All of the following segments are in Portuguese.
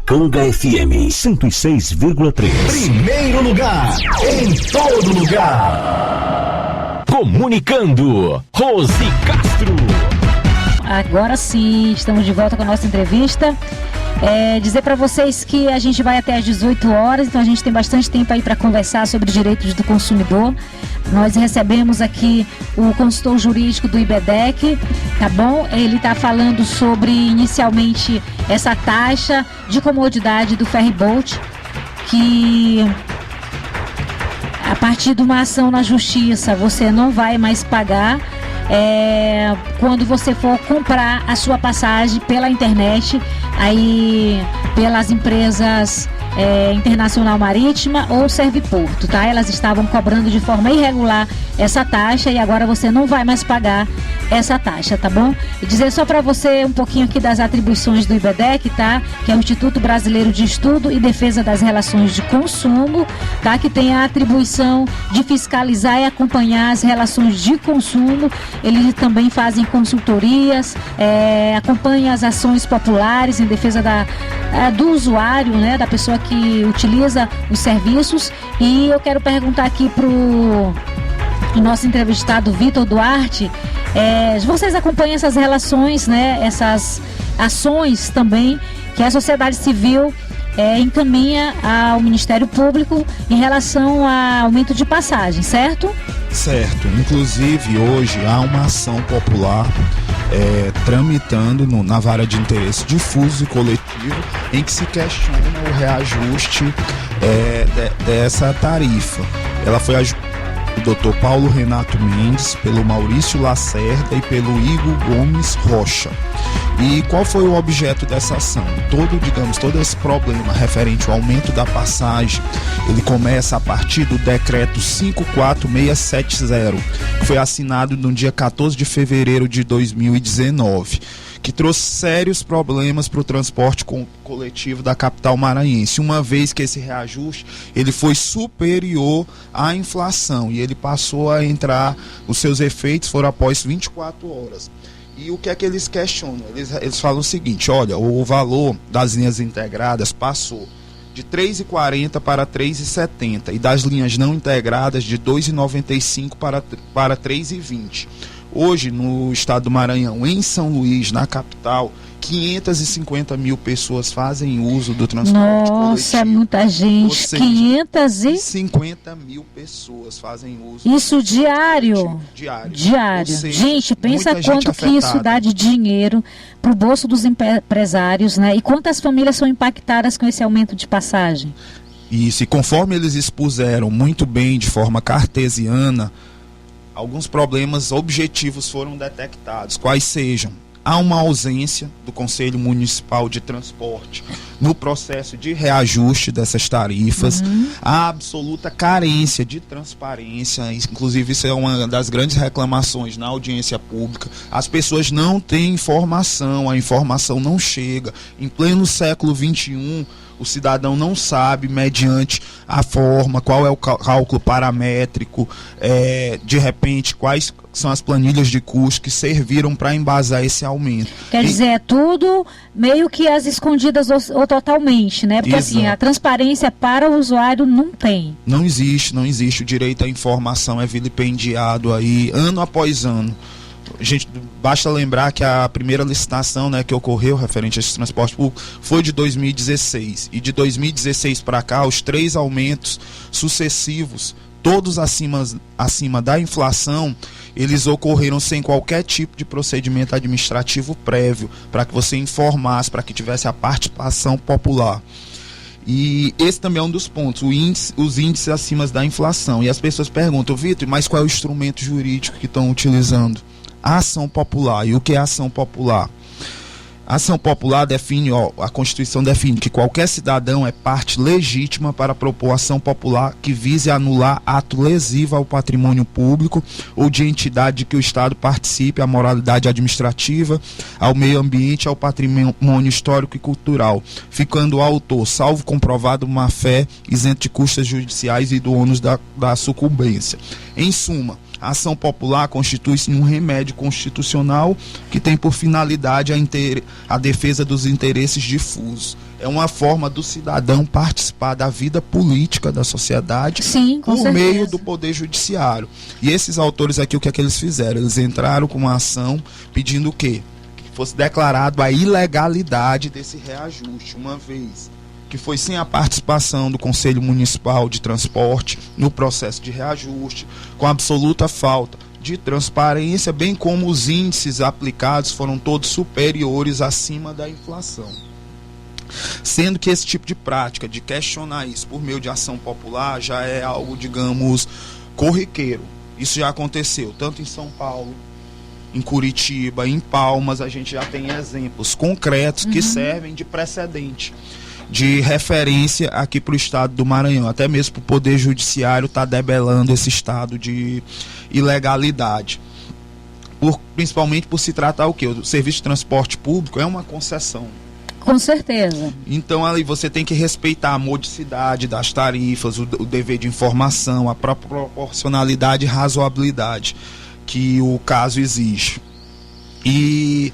Canga FM 106,3. Primeiro lugar, em todo lugar. Comunicando, Rose Castro. Agora sim, estamos de volta com a nossa entrevista. Dizer para vocês que a gente vai até às 18 horas, então a gente tem bastante tempo aí para conversar sobre direitos do consumidor. Nós recebemos aqui o consultor jurídico do IBEDEC, tá bom? Ele está falando sobre, inicialmente, essa taxa de comodidade do ferryboat, que a partir de uma ação na justiça você não vai mais pagar quando você for comprar a sua passagem pela internet, aí pelas empresas Internacional Marítima ou Serviporto, tá? Elas estavam cobrando de forma irregular essa taxa e agora você não vai mais pagar essa taxa, tá bom? E dizer só para você um pouquinho aqui das atribuições do IBEDEC, tá? Que é o Instituto Brasileiro de Estudo e Defesa das Relações de Consumo, tá? Que tem a atribuição de fiscalizar e acompanhar as relações de consumo. Eles também fazem consultorias, acompanham as ações populares em defesa do usuário, né? Da pessoa que utiliza os serviços. E eu quero perguntar aqui pro nosso entrevistado Vitor Duarte, vocês acompanham essas relações, né, essas ações também que a sociedade civil encaminha ao Ministério Público em relação ao aumento de passagem, certo? Certo. Inclusive, hoje há uma ação popular tramitando na vara de interesse difuso e coletivo, em que se questiona o reajuste dessa tarifa. Ela foi do Dr. Paulo Renato Mendes, pelo Maurício Lacerda e pelo Igor Gomes Rocha. E qual foi o objeto dessa ação? Todo esse problema referente ao aumento da passagem, ele começa a partir do decreto 54670, que foi assinado no dia 14 de fevereiro de 2019. Que trouxe sérios problemas para o transporte coletivo da capital maranhense, uma vez que esse reajuste ele foi superior à inflação e ele passou a entrar, os seus efeitos foram após 24 horas. E o que é que eles questionam? Eles falam o seguinte: olha, o valor das linhas integradas passou de R$ 3,40 para R$ 3,70 e das linhas não integradas de R$ 2,95 para R$ 3,20. Hoje, no estado do Maranhão, em São Luís, na capital, 550 mil pessoas fazem uso do transporte coletivo. Nossa, é muita gente. Ou seja, 550 mil pessoas fazem uso. Isso diário? Diário. Seja, gente, pensa quanto que isso dá de dinheiro para o bolso dos empresários, né? E quantas famílias são impactadas com esse aumento de passagem? Isso, e conforme eles expuseram muito bem, de forma cartesiana, alguns problemas objetivos foram detectados, quais sejam: há uma ausência do Conselho Municipal de Transporte no processo de reajuste dessas tarifas, há absoluta carência de transparência, inclusive isso é uma das grandes reclamações na audiência pública. As pessoas não têm informação, a informação não chega. Em pleno século XXI, o cidadão não sabe, mediante a forma, qual é o cálculo paramétrico, de repente, quais são as planilhas de custo que serviram para embasar esse aumento. Quer dizer, é tudo meio que às escondidas ou totalmente, né? Porque assim, a transparência para o usuário não tem. Não existe. O direito à informação é vilipendiado aí, ano após ano. Gente, basta lembrar que a primeira licitação, né, que ocorreu referente a esse transporte público foi de 2016. E de 2016 para cá, os 3 aumentos sucessivos, todos acima da inflação, eles ocorreram sem qualquer tipo de procedimento administrativo prévio, para que você informasse, para que tivesse a participação popular. E esse também é um dos pontos, os índices acima da inflação. E as pessoas perguntam: Vitor, mas qual é o instrumento jurídico que estão utilizando? A ação popular. E o que é a ação popular? A ação popular define, a Constituição define que qualquer cidadão é parte legítima para propor ação popular que vise anular ato lesivo ao patrimônio público ou de entidade de que o Estado participe, à moralidade administrativa, ao meio ambiente, ao patrimônio histórico e cultural, ficando o autor, salvo comprovado má-fé, isento de custas judiciais e do ônus da sucumbência. Em suma, a ação popular constitui-se um remédio constitucional que tem por finalidade a defesa dos interesses difusos. é uma forma do cidadão participar da vida política da sociedade. Sim, com por certeza. meio do Poder Judiciário. E esses autores aqui, o que é que eles fizeram? Eles entraram com uma ação pedindo o quê? Que fosse declarado a ilegalidade desse reajuste, uma vez que foi sem a participação do Conselho Municipal de Transporte no processo de reajuste, com absoluta falta de transparência, bem como os índices aplicados foram todos superiores acima da inflação. Sendo que esse tipo de prática, de questionar isso por meio de ação popular, já é algo, digamos, corriqueiro. Isso já aconteceu, tanto em São Paulo, em Curitiba, em Palmas, a gente já tem exemplos concretos que servem de precedente, de referência aqui para o estado do Maranhão. Até mesmo para o Poder Judiciário está debelando esse estado de ilegalidade. Principalmente por se tratar o quê? O serviço de transporte público é uma concessão. Com certeza. Então ali você tem que respeitar a modicidade das tarifas, o dever de informação, a própria proporcionalidade e razoabilidade que o caso exige. E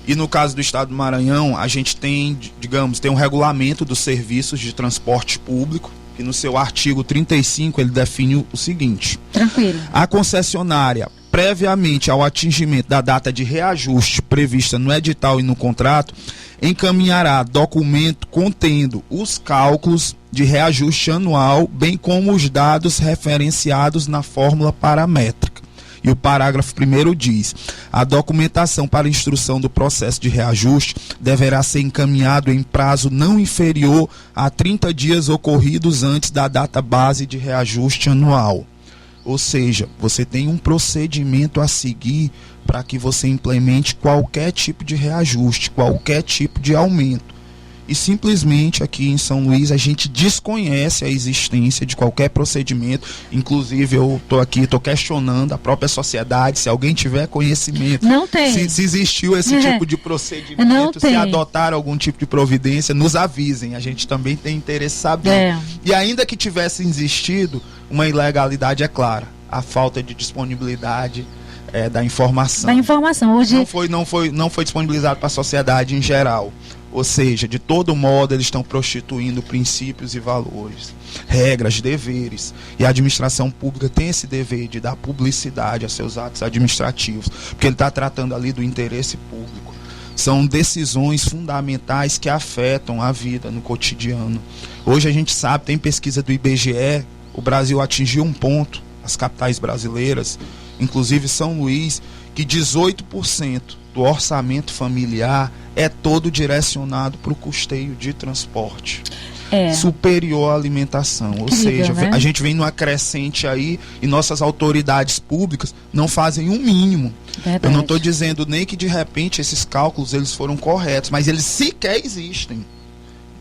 no caso do estado do Maranhão, a gente tem, digamos, tem um regulamento dos serviços de transporte público, que no seu artigo 35 ele define o seguinte: Tranquilo. a concessionária, previamente ao atingimento da data de reajuste prevista no edital e no contrato, encaminhará documento contendo os cálculos de reajuste anual, bem como os dados referenciados na fórmula paramétrica. E o parágrafo 1º diz: a documentação para instrução do processo de reajuste deverá ser encaminhado em prazo não inferior a 30 dias ocorridos antes da data base de reajuste anual. Ou seja, você tem um procedimento a seguir para que você implemente qualquer tipo de reajuste, qualquer tipo de aumento. E simplesmente aqui em São Luís a gente desconhece a existência de qualquer procedimento. Inclusive eu estou questionando a própria sociedade, se alguém tiver conhecimento. Não tem. Se existiu esse tipo de procedimento, Não se tem. adotaram algum tipo de providência, nos avisem. A gente também tem interesse em saber. E ainda que tivesse existido, uma ilegalidade é clara. A falta de disponibilidade da informação. Da informação. Hoje Não foi disponibilizado para a sociedade em geral. Ou seja, de todo modo, eles estão prostituindo princípios e valores, regras, deveres. E a administração pública tem esse dever de dar publicidade a seus atos administrativos, porque ele está tratando ali do interesse público. São decisões fundamentais que afetam a vida no cotidiano. Hoje a gente sabe, tem pesquisa do IBGE, o Brasil atingiu um ponto, as capitais brasileiras, inclusive São Luís, que 18% do orçamento familiar é todo direcionado para o custeio de transporte. Superior à alimentação. Ou seja, né? A gente vem numa crescente aí e nossas autoridades públicas não fazem um mínimo. Verdade. Eu não estou dizendo nem que de repente esses cálculos eles foram corretos, mas eles sequer existem.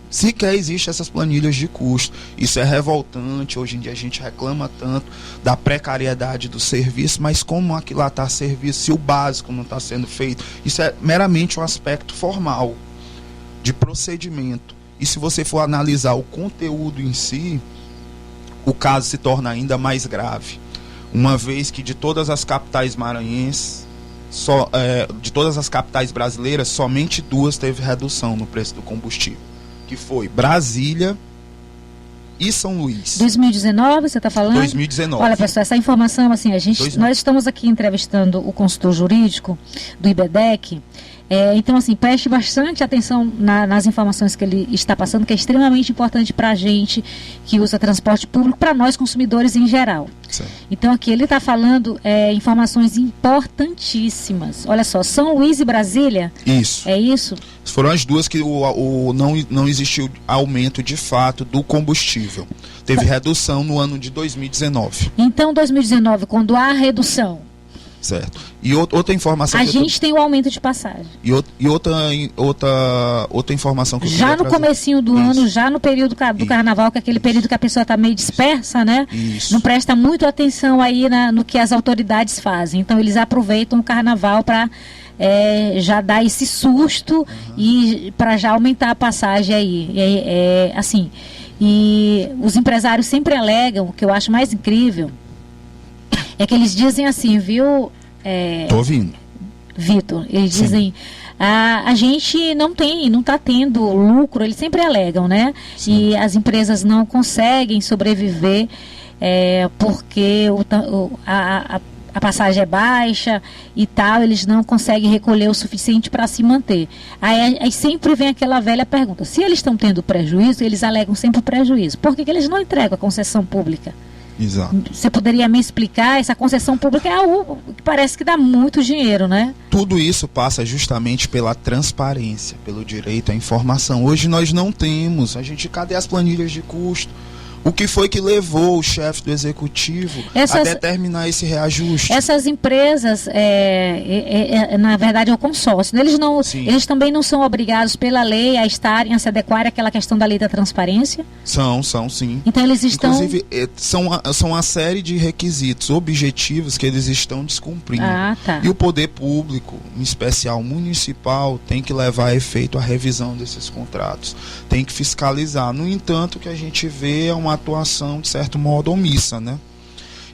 Sequer existem essas planilhas de custo. Isso é revoltante. Hoje em dia a gente reclama tanto da precariedade do serviço, mas como aquilo lá está a serviço, se o básico não está sendo feito, isso é meramente um aspecto formal de procedimento. E se você for analisar o conteúdo em si, o caso se torna ainda mais grave. Uma vez que de todas as capitais maranhenses, de todas as capitais brasileiras, somente 2 teve redução no preço do combustível, que foi Brasília e São Luís. 2019, você está falando? 2019. Olha, pessoal, essa informação, assim, nós estamos aqui entrevistando o consultor jurídico do IBEDEC. Então, assim, preste bastante atenção nas informações que ele está passando, que é extremamente importante para a gente que usa transporte público, para nós consumidores em geral. Certo. Então, aqui ele está falando informações importantíssimas. Olha só, São Luís e Brasília. Isso. É isso? Foram as duas que não existiu aumento de fato do combustível. Teve redução no ano de 2019. Então, 2019, quando há redução, certo. E outra informação a gente tem o aumento de passagem. E outra informação que eu já queria no trazer. comecinho do ano, já no período do carnaval, que é aquele período que a pessoa está meio dispersa, né? Isso. Não presta muito atenção aí no que as autoridades fazem. Então eles aproveitam o carnaval para já dar esse susto e para já aumentar a passagem aí. Assim, e os empresários sempre alegam, o que eu acho mais incrível é que eles dizem assim, viu? Tô ouvindo. Vitor, eles Sim. dizem, a gente não está tendo lucro, eles sempre alegam, né? Sim. E as empresas não conseguem sobreviver porque a passagem é baixa e tal, eles não conseguem recolher o suficiente para se manter. Aí sempre vem aquela velha pergunta: se eles estão tendo prejuízo, eles alegam sempre o prejuízo, por que eles não entregam a concessão pública? Exato. Você poderia me explicar? Essa concessão pública é algo que parece que dá muito dinheiro, né? Tudo isso passa justamente pela transparência, pelo direito à informação. Hoje nós não temos. Cadê as planilhas de custo? O que foi que levou o chefe do executivo a determinar esse reajuste? Essas empresas, na verdade, é o consórcio. Eles também não são obrigados pela lei a se adequar àquela questão da lei da transparência? São sim. Então eles estão... Inclusive, são uma série de requisitos objetivos que eles estão descumprindo. Tá. E o poder público, em especial municipal, tem que levar a efeito a revisão desses contratos. Tem que fiscalizar. No entanto, o que a gente vê é uma atuação, de certo modo, omissa, né?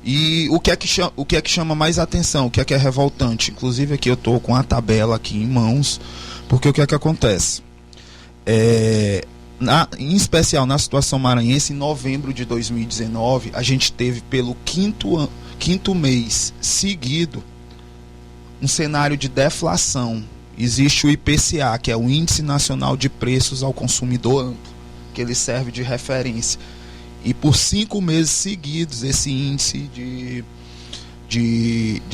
E o que é que chama mais atenção, o que é revoltante? Inclusive aqui eu estou com a tabela aqui em mãos, porque o que é que acontece? Em especial na situação maranhense, em novembro de 2019, a gente teve pelo quinto mês seguido um cenário de deflação. Existe o IPCA, que é o Índice Nacional de Preços ao Consumidor Amplo, que ele serve de referência. E por 5 meses seguidos, esse índice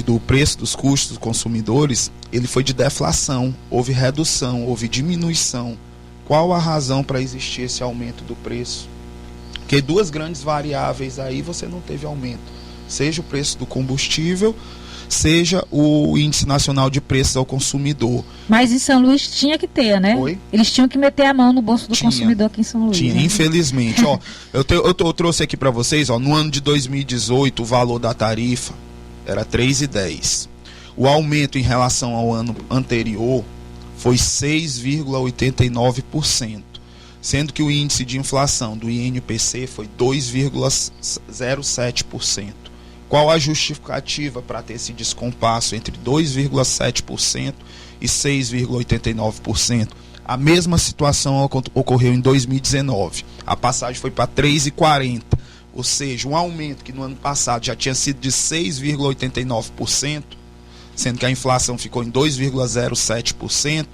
do preço dos custos dos consumidores, ele foi de deflação. Houve redução, houve diminuição. Qual a razão para existir esse aumento do preço? Porque 2 grandes variáveis aí você não teve aumento. Seja o preço do combustível, seja o Índice Nacional de Preços ao Consumidor. Mas em São Luís tinha que ter, né? Oi? Eles tinham que meter a mão no bolso do consumidor aqui em São Luís. Tinha, né? Infelizmente. Eu trouxe aqui para vocês, no ano de 2018, o valor da tarifa era 3,10. O aumento em relação ao ano anterior foi 6,89%, sendo que o índice de inflação do INPC foi 2,07%. Qual a justificativa para ter esse descompasso entre 2,7% e 6,89%? A mesma situação ocorreu em 2019. A passagem foi para 3,40%. Ou seja, um aumento que no ano passado já tinha sido de 6,89%, sendo que a inflação ficou em 2,07%,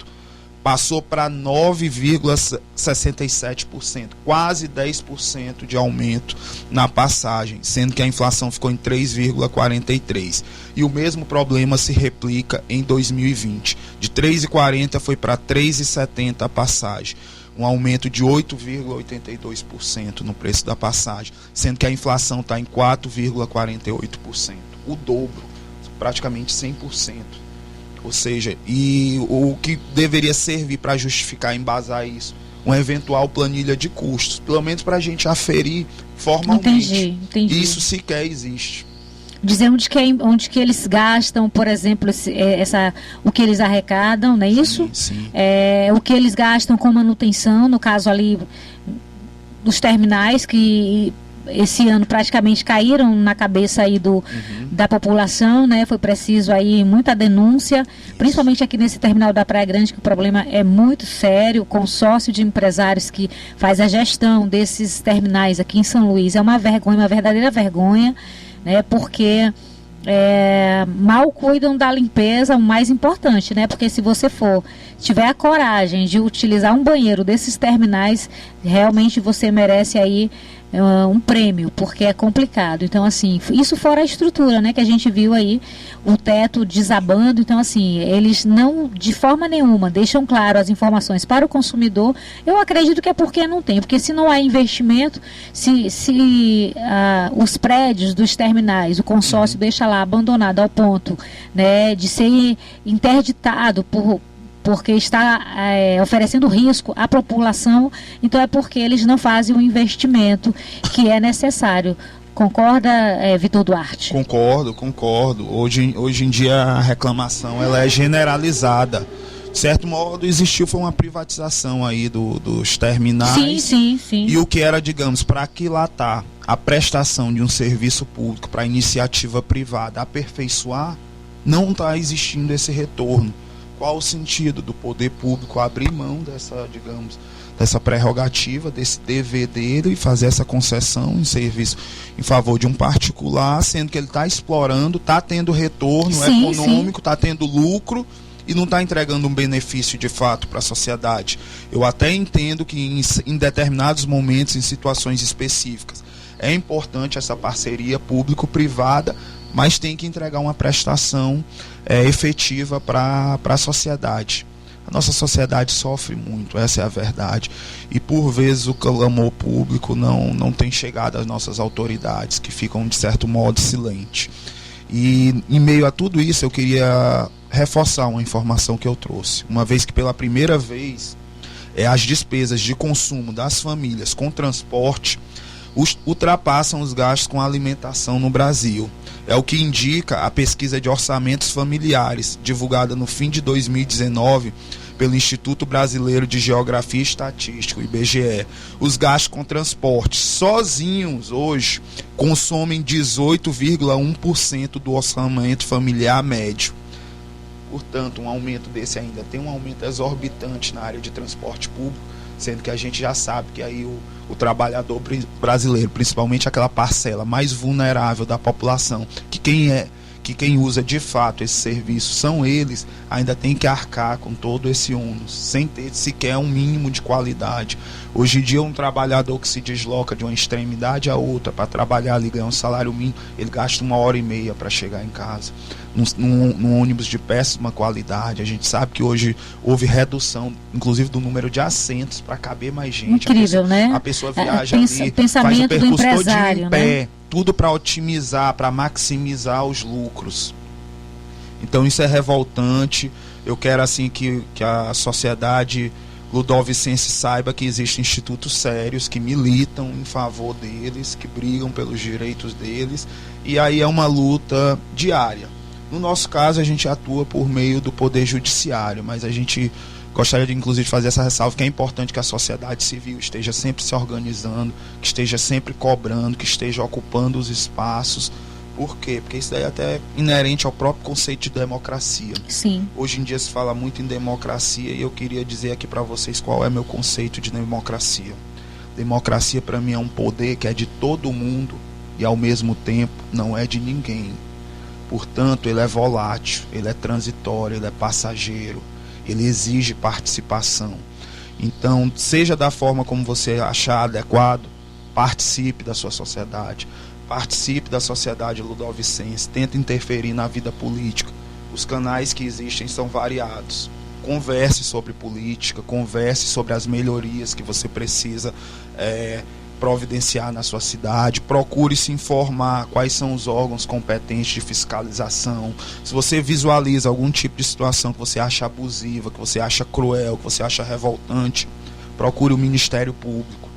passou para 9,67%, quase 10% de aumento na passagem, sendo que a inflação ficou em 3,43%. E o mesmo problema se replica em 2020. De 3,40 foi para 3,70 a passagem, um aumento de 8,82% no preço da passagem, sendo que a inflação está em 4,48%, o dobro, praticamente 100%. Ou seja, e o que deveria servir para justificar, embasar isso? Uma eventual planilha de custos, pelo menos para a gente aferir formalmente. Entendi. Isso sequer existe. Dizer onde que eles gastam, por exemplo, o que eles arrecadam, não é isso? Sim. O que eles gastam com manutenção, no caso ali dos terminais, que esse ano praticamente caíram na cabeça aí da população, né? Foi preciso aí muita denúncia, principalmente aqui nesse terminal da Praia Grande, que o problema é muito sério. O consórcio de empresários que faz a gestão desses terminais aqui em São Luís é uma vergonha, uma verdadeira vergonha, né? Porque mal cuidam da limpeza, o mais importante, né? Porque se você tiver a coragem de utilizar um banheiro desses terminais, realmente você merece aí um prêmio, porque é complicado. Então, assim, isso fora a estrutura, né, que a gente viu aí, o teto desabando. Então, assim, eles não, de forma nenhuma, deixam claro as informações para o consumidor. Eu acredito que é porque não tem, porque se não há investimento, se os prédios dos terminais, o consórcio deixa lá abandonado ao ponto, né, de ser interditado porque está oferecendo risco à população, então é porque eles não fazem o investimento que é necessário. Concorda, Vitor Duarte? Concordo. Hoje em dia a reclamação ela é generalizada. De certo modo, foi uma privatização aí dos terminais. Sim. E o que era, digamos, para aquilatar a prestação de um serviço público para iniciativa privada aperfeiçoar, não está existindo esse retorno. Qual o sentido do poder público abrir mão dessa, digamos, dessa prerrogativa, desse dever dele e fazer essa concessão em serviço em favor de um particular, sendo que ele está explorando, está tendo retorno econômico, está tendo lucro e não está entregando um benefício de fato para a sociedade. Eu até entendo que em determinados momentos, em situações específicas, é importante essa parceria público-privada, mas tem que entregar uma prestação efetiva para a sociedade. A nossa sociedade sofre muito, essa é a verdade. E por vezes o clamor público não tem chegado às nossas autoridades, que ficam de certo modo silentes. E em meio a tudo isso eu queria reforçar uma informação que eu trouxe. Uma vez que pela primeira vez as despesas de consumo das famílias com transporte ultrapassam os gastos com alimentação no Brasil. É o que indica a pesquisa de orçamentos familiares, divulgada no fim de 2019 pelo Instituto Brasileiro de Geografia e Estatística, o IBGE. Os gastos com transporte sozinhos hoje consomem 18,1% do orçamento familiar médio. Portanto, um aumento desse ainda tem um aumento exorbitante na área de transporte público, sendo que a gente já sabe que aí o trabalhador brasileiro, principalmente aquela parcela mais vulnerável da população, que quem usa de fato esse serviço são eles, ainda tem que arcar com todo esse ônus, sem ter sequer um mínimo de qualidade. Hoje em dia, um trabalhador que se desloca de uma extremidade a outra para trabalhar ali, ganhar um salário mínimo, ele gasta 1h30 para chegar em casa. Num ônibus de péssima qualidade. A gente sabe que hoje houve redução, inclusive, do número de assentos para caber mais gente. Incrível, a pessoa viaja ali, faz o percurso todo em pé, tudo para otimizar, para maximizar os lucros. Então isso é revoltante. Eu quero assim que a sociedade ludovicense saiba que existem institutos sérios que militam em favor deles, que brigam pelos direitos deles, e aí é uma luta diária. No nosso caso, a gente atua por meio do Poder Judiciário, mas a gente gostaria de, inclusive, fazer essa ressalva que é importante que a sociedade civil esteja sempre se organizando, que esteja sempre cobrando, que esteja ocupando os espaços. Por quê? Porque isso daí é até inerente ao próprio conceito de democracia. Sim. Hoje em dia se fala muito em democracia e eu queria dizer aqui para vocês qual é meu conceito de democracia. Democracia para mim é um poder que é de todo mundo e ao mesmo tempo não é de ninguém. Portanto, ele é volátil, ele é transitório, ele é passageiro, ele exige participação. Então, seja da forma como você achar adequado, participe da sua sociedade. Participe da sociedade ludovicense, tente interferir na vida política. Os canais que existem são variados. Converse sobre política, converse sobre as melhorias que você precisa providenciar na sua cidade. Procure se informar quais são os órgãos competentes de fiscalização. Se você visualiza algum tipo de situação que você acha abusiva, que você acha cruel, que você acha revoltante, procure o Ministério Público.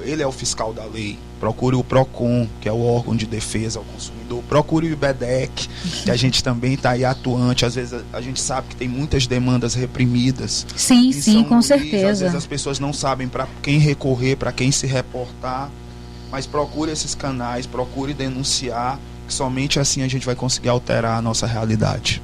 Ele é o fiscal da lei. Procure o PROCON, que é o órgão de defesa ao consumidor. Procure o IBEDEC, que a gente também está aí atuante. Às vezes a gente sabe que tem muitas demandas reprimidas. Sim, com certeza. Às vezes as pessoas não sabem para quem recorrer, para quem se reportar. Mas procure esses canais, procure denunciar, que somente assim a gente vai conseguir alterar a nossa realidade.